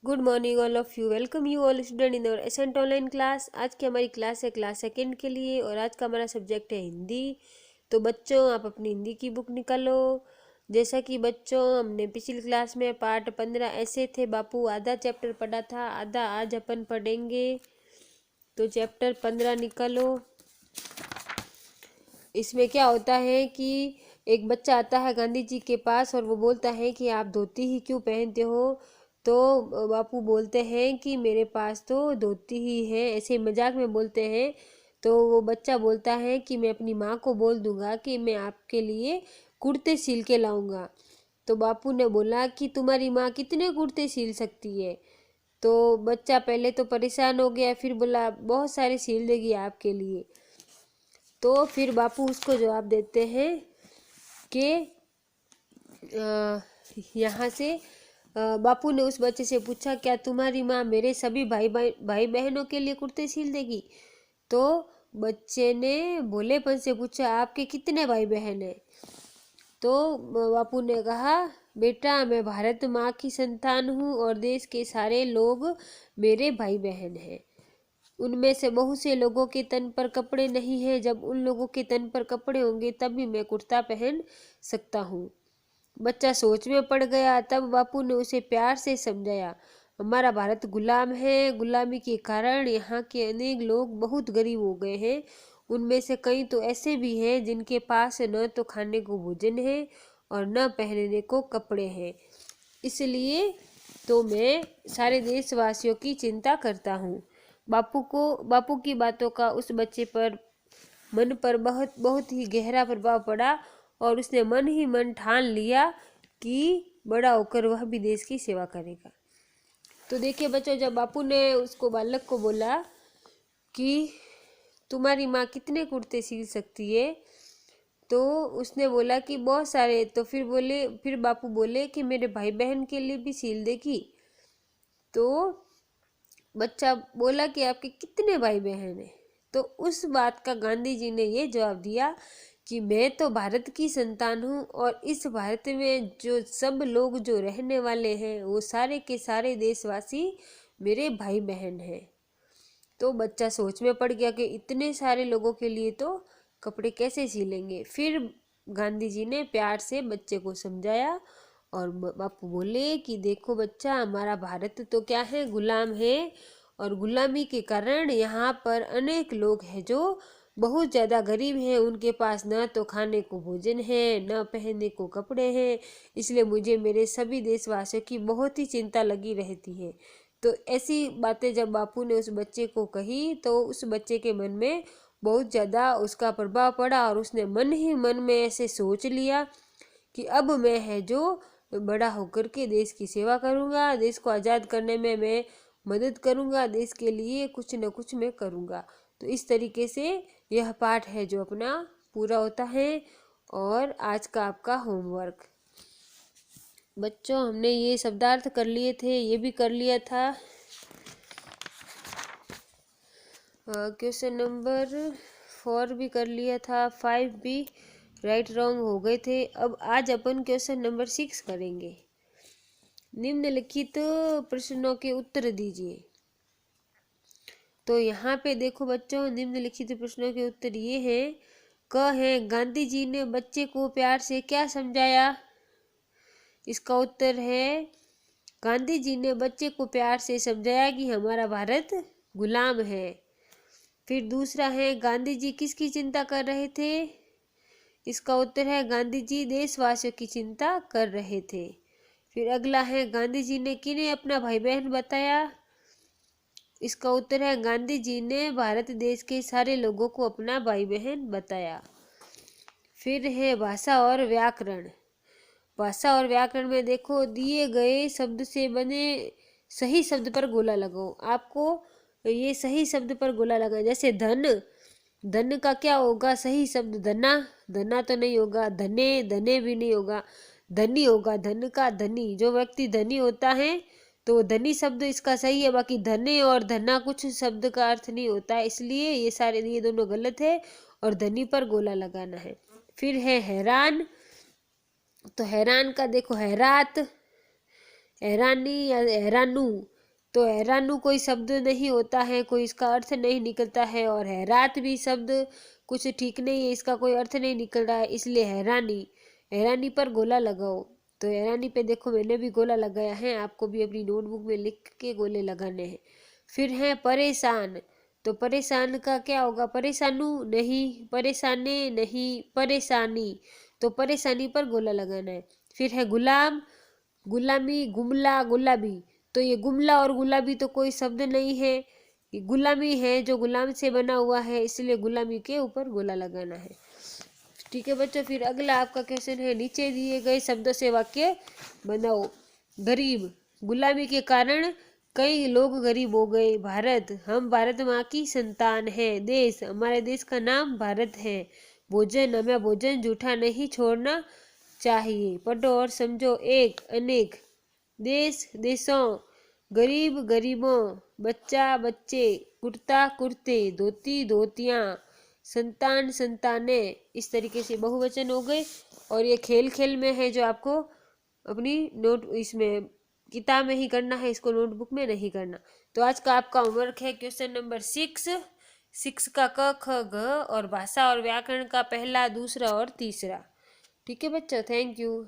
Good morning all of you. Welcome you all student in our accent online class. आज की हमारी class है class second के लिए और आज का हमारा सब्जेक्ट है हिंदी। तो बच्चों आप अपनी हिंदी की बुक निकालो। जैसा कि बच्चों हमने पिछली क्लास में पार्ट 15 ऐसे थे, बापू आधा चैप्टर पढ़ा था, आधा आज अपन पढ़ेंगे। तो चैप्टर 15 निकालो। इसमें क्या होता है कि एक बच्चा आता है गांधी जी के पास और वो बोलता है कि आप धोती ही क्यों पहनते हो। तो बापू बोलते हैं कि मेरे पास तो धोती ही है, ऐसे मजाक में बोलते हैं। तो वो बच्चा बोलता है कि मैं अपनी माँ को बोल दूंगा कि मैं आपके लिए कुर्ते सिल के लाऊंगा। तो बापू ने बोला कि तुम्हारी माँ कितने कुर्ते सिल सकती है। तो बच्चा पहले तो परेशान हो गया, फिर बोला बहुत सारे सिल देगी आपके लिए। तो फिर बापू उसको जवाब देते हैं कि यहाँ से बापू ने उस बच्चे से पूछा, क्या तुम्हारी माँ मेरे सभी भाई बहनों के लिए कुर्ते सिल देगी। तो बच्चे ने भोलेपन से पूछा, आपके कितने भाई बहन हैं। तो बापू ने कहा, बेटा मैं भारत माँ की संतान हूँ और देश के सारे लोग मेरे भाई बहन हैं। उनमें से बहुत से लोगों के तन पर कपड़े नहीं हैं। जब उन लोगों के तन पर कपड़े होंगे तभी मैं कुर्ता पहन सकता हूँ। बच्चा सोच में पड़ गया। तब बापू ने उसे प्यार से समझाया, हमारा भारत गुलाम है, गुलामी के कारण यहाँ के अनेक लोग बहुत गरीब हो गए हैं। उनमें से कई तो ऐसे भी हैं जिनके पास न तो खाने को भोजन है और न पहनने को कपड़े हैं। इसलिए तो मैं सारे देशवासियों की चिंता करता हूँ। बापू की बातों का उस बच्चे पर मन पर बहुत बहुत ही गहरा प्रभाव पड़ा और उसने मन ही मन ठान लिया कि बड़ा होकर वह भी देश की सेवा करेगा। तो देखिए बच्चों, जब बापू ने उसको बालक को बोला कि तुम्हारी माँ कितने कुर्ते सिल सकती है, तो उसने बोला कि बहुत सारे। तो फिर बापू बोले कि मेरे भाई बहन के लिए भी सिल देगी। तो बच्चा बोला कि आपके कितने भाई बहन हैं। तो उस बात का गांधी जी ने ये जवाब दिया कि मैं तो भारत की संतान हूँ और इस भारत में जो सब लोग जो रहने वाले हैं वो सारे के सारे देशवासी मेरे भाई बहन हैं। तो बच्चा सोच में पड़ गया कि इतने सारे लोगों के लिए तो कपड़े कैसे सिलेंगे। फिर गांधी जी ने प्यार से बच्चे को समझाया और बापू बोले कि देखो बच्चा, हमारा भारत तो क्या है, गुलाम है और गुलामी के कारण यहाँ पर अनेक लोग हैं जो बहुत ज़्यादा गरीब हैं। उनके पास न तो खाने को भोजन है न पहनने को कपड़े हैं। इसलिए मुझे मेरे सभी देशवासियों की बहुत ही चिंता लगी रहती है। तो ऐसी बातें जब बापू ने उस बच्चे को कही तो उस बच्चे के मन में बहुत ज़्यादा उसका प्रभाव पड़ा और उसने मन ही मन में ऐसे सोच लिया कि अब मैं है जो बड़ा होकर के देश की सेवा करूँगा, देश को आज़ाद करने में मैं मदद करूँगा, देश के लिए कुछ न कुछ मैं करूँगा। तो इस तरीके से यह पाठ है जो अपना पूरा होता है। और आज का आपका होमवर्क बच्चों, हमने ये शब्दार्थ कर लिए थे, ये भी कर लिया था। क्वेश्चन नंबर 4 भी कर लिया था, 5 भी राइट रॉन्ग हो गए थे। अब आज अपन क्वेश्चन नंबर 6 करेंगे। निम्नलिखित प्रश्नों के उत्तर दीजिए। तो यहाँ पे देखो बच्चों, निम्नलिखित प्रश्नों के उत्तर ये हैं। क है, गांधी जी ने बच्चे को प्यार से क्या समझाया। इसका उत्तर है, गांधी जी ने बच्चे को प्यार से समझाया कि हमारा भारत गुलाम है। फिर दूसरा है, गांधी जी किसकी चिंता कर रहे थे। इसका उत्तर है, गांधी जी देशवासियों की चिंता कर रहे थे। फिर अगला है, गांधी जी ने किन्हें अपना भाई बहन बताया। इसका उत्तर है, गांधी जी ने भारत देश के सारे लोगों को अपना भाई बहन बताया। फिर है भाषा और व्याकरण। भाषा और व्याकरण में देखो, दिए गए शब्द से बने सही शब्द पर गोला लगाओ। आपको ये सही शब्द पर गोला लगाए। जैसे धन, धन का क्या होगा सही शब्द, धना, धना तो नहीं होगा। धने, धने भी नहीं होगा। धनी होगा, धन का धनी। जो व्यक्ति धनी होता है तो धनी शब्द इसका सही है। बाकी धने और धना कुछ शब्द का अर्थ नहीं होता है, इसलिए ये दोनों गलत है और धनी पर गोला लगाना है। फिर है हैरान। तो हैरान का देखो हैरात, हैरानी या हैरानू, तो हैरानू कोई शब्द नहीं होता है, कोई इसका अर्थ नहीं निकलता है। और हैरात भी शब्द कुछ ठीक नहीं है, इसका कोई अर्थ नहीं निकल रहा है, इसलिए हैरानी। हैरानी पर गोला लगाओ। तो हैरानी पे देखो मैंने भी गोला लगाया है, आपको भी अपनी नोटबुक में लिख के गोले लगाने हैं। फिर है परेशान, तो परेशान का क्या होगा? परेशानू नहीं, परेशाने नहीं, परेशानी। तो परेशानी पर गोला लगाना है। फिर है गुलाम, गुलामी, गुमला, गुलाबी। तो ये गुमला और गुलाबी तो कोई शब्द नहीं है, ये गुलामी है जो गुलाम से बना हुआ है, इसलिए गुलामी के ऊपर गोला लगाना है। ठीक है बच्चों, फिर अगला आपका क्वेश्चन है, नीचे दिए गए शब्दों से वाक्य बनाओ। गरीब, गुलामी के कारण कई लोग गरीब हो गए। भारत, हम भारत माँ की संतान हैं। देश, हमारे देश का नाम भारत है। भोजन, हमें भोजन जूठा नहीं छोड़ना चाहिए। पढ़ो और समझो। एक, अनेक। देश, देशों। गरीब, गरीबों। बच्चा, बच्चे। कुर्ता, कुर्ते। धोती, धोतियाँ। संतान, संतानें। इस तरीके से बहुवचन हो गए। और ये खेल खेल में है जो आपको अपनी नोट इसमें किताब में ही करना है, इसको नोटबुक में नहीं करना। तो आज का आपका होमवर्क है क्वेश्चन नंबर 6 का क ख ग और भाषा और व्याकरण का पहला, दूसरा और तीसरा। ठीक है बच्चों, थैंक यू।